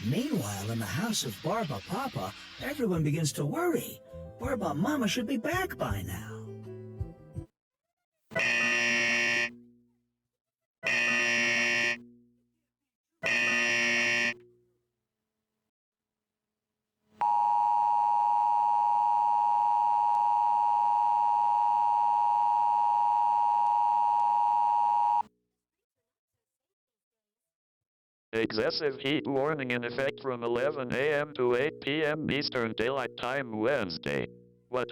Meanwhile, in the house of Barbapapa, everyone begins to worry. Barbamama should be back by now. Excessive heat warning in effect from 11 a.m. to 8 p.m. Eastern Daylight Time Wednesday. What?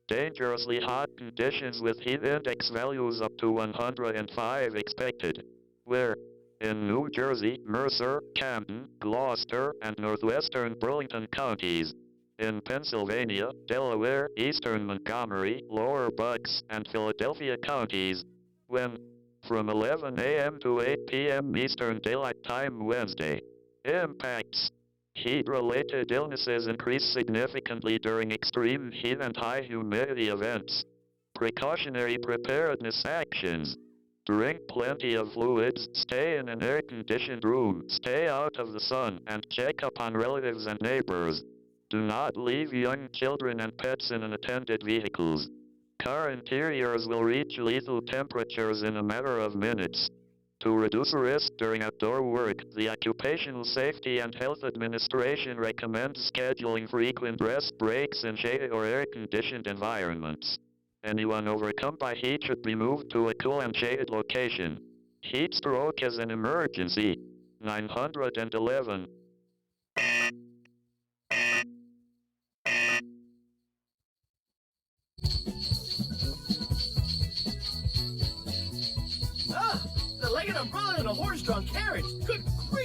Dangerously hot conditions with heat index values up to 105 expected. Where? In New Jersey, Mercer, Camden, Gloucester, and northwestern Burlington counties. In Pennsylvania, Delaware, eastern Montgomery, lower Bucks, and Philadelphia counties. When? From 11 a.m. to 8 p.m. Eastern Daylight Time Wednesday. Impacts. Heat-related illnesses increase significantly during extreme heat and high humidity events. Precautionary preparedness actions. Drink plenty of fluids, stay in an air-conditioned room, stay out of the sun, and check up on relatives and neighbors. Do not leave young children and pets in unattended vehicles. Car interiors will reach lethal temperatures in a matter of minutes. To reduce risk during outdoor work, the Occupational Safety and Health Administration recommends scheduling frequent rest breaks in shaded or air-conditioned environments. Anyone overcome by heat should be moved to a cool and shaded location. Heat stroke is an emergency. 911. Ah! The legged umbrella and a horse-drawn carriage! Good grief!